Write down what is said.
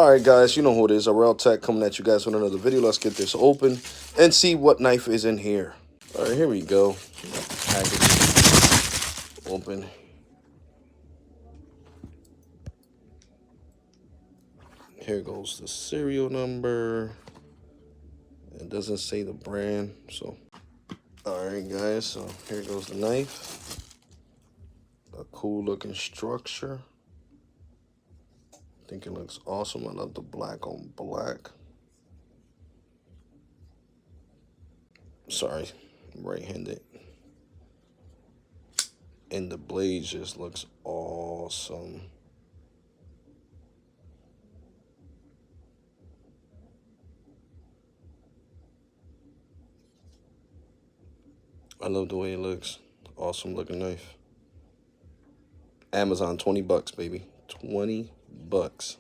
Alright guys, you know who it is. EMHTiii coming at you guys with another video. Let's get this open and see what knife is in here. Alright, here we go. Package open. Here goes the serial number. It doesn't say the brand, so. Alright guys, so here goes the knife. A cool looking structure. I think it looks awesome. I love the black on black. Sorry, I'm right-handed. And the blade just looks awesome. I love the way it looks. Awesome looking knife. Amazon, 20 bucks, baby. 20 bucks.